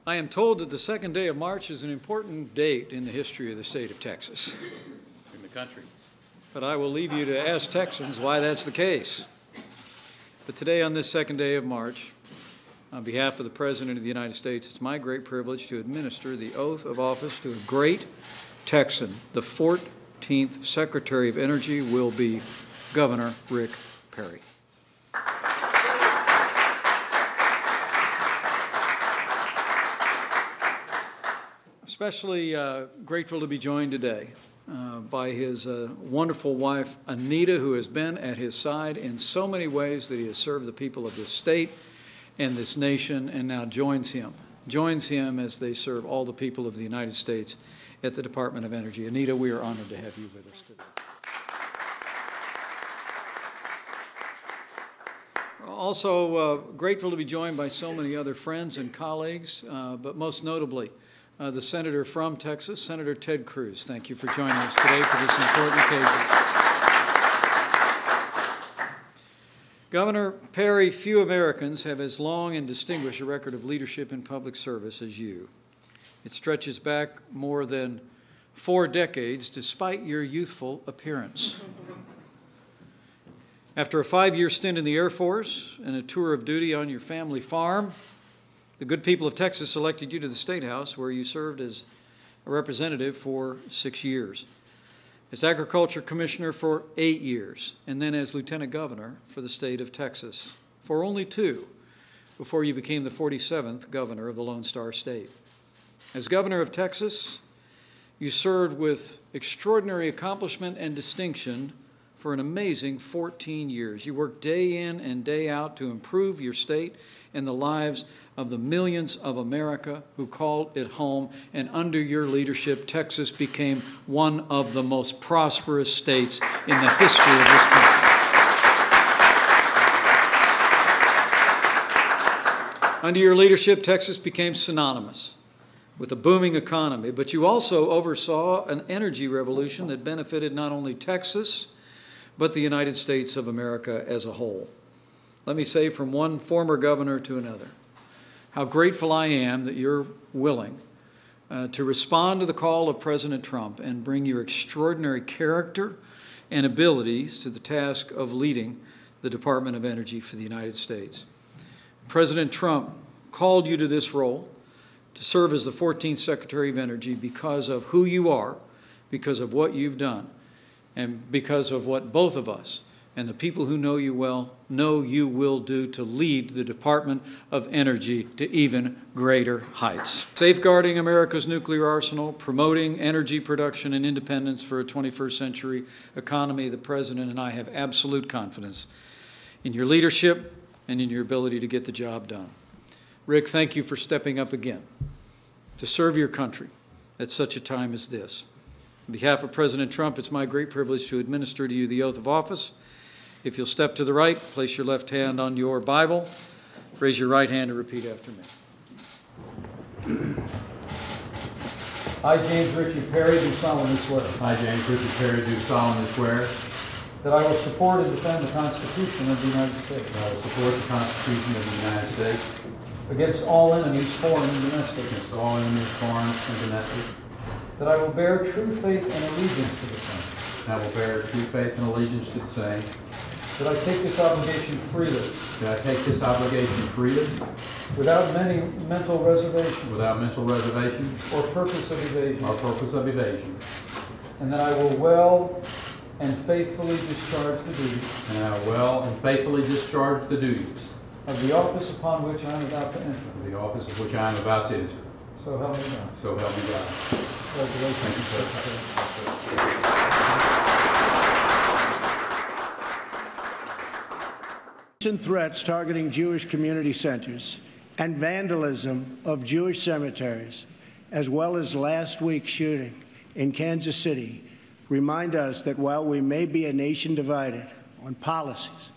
I am told that the second day of March is an important date in the history of the state of Texas. In the country. But I will leave you to ask Texans why that's the case. But today, on this second day of March, on behalf of the President of the United States, it's my great privilege to administer the oath of office to a great Texan. The 14th Secretary of Energy will be Governor Rick Perry. Especially grateful to be joined today by his wonderful wife, Anita, who has been at his side in so many ways that he has served the people of this state and this nation, and now joins him as they serve all the people of the United States at the Department of Energy. Anita, we are honored to have you with us today. Also grateful to be joined by so many other friends and colleagues, but most notably, the Senator from Texas, Senator Ted Cruz. Thank you for joining us today for this important occasion. Governor Perry, few Americans have as long and distinguished a record of leadership in public service as you. It stretches back more than 4 decades, despite your youthful appearance. After a 5-year stint in the Air Force and a tour of duty on your family farm, the good people of Texas elected you to the State House, where you served as a representative for 6 years, as Agriculture Commissioner for 8 years, and then as Lieutenant Governor for the state of Texas for only 2, before you became the 47th Governor of the Lone Star State. As Governor of Texas, you served with extraordinary accomplishment and distinction for an amazing 14 years. You worked day in and day out to improve your state and the lives of the millions of America who called it home, and under your leadership, Texas became one of the most prosperous states in the history of this country. Under your leadership, Texas became synonymous with a booming economy, but you also oversaw an energy revolution that benefited not only Texas, but the United States of America as a whole. Let me say from one former governor to another, how grateful I am that you're willing to respond to the call of President Trump and bring your extraordinary character and abilities to the task of leading the Department of Energy for the United States. President Trump called you to this role to serve as the 14th Secretary of Energy because of who you are, because of what you've done, and because of what both of us and the people who know you well know you will do to lead the Department of Energy to even greater heights. Safeguarding America's nuclear arsenal, promoting energy production and independence for a 21st century economy, the President and I have absolute confidence in your leadership and in your ability to get the job done. Rick, thank you for stepping up again to serve your country at such a time as this. On behalf of President Trump, it's my great privilege to administer to you the oath of office. If you'll step to the right, place your left hand on your Bible, raise your right hand and repeat after me. I, James Richard Perry, do solemnly swear. I, James Richard Perry, do solemnly swear that I will support and defend the Constitution of the United States. that I will support the Constitution of the United States against all enemies, foreign and domestic. against all enemies, foreign and domestic. That I will bear true faith and allegiance to the same. And I will bear true faith and allegiance to the same. That I take this obligation freely. That I take this obligation freely, Without any mental reservation without mental reservation or purpose of evasion. or purpose of evasion. And that I will well and faithfully discharge the duties And I will well and faithfully discharge the duties of the office upon which I am about to enter. of the office of which I am about to enter. So help me God. So help me God. Congratulations. Thank you, sir. Recent threats targeting Jewish community centers and vandalism of Jewish cemeteries, as well as last week's shooting in Kansas City, remind us that while we may be a nation divided on policies,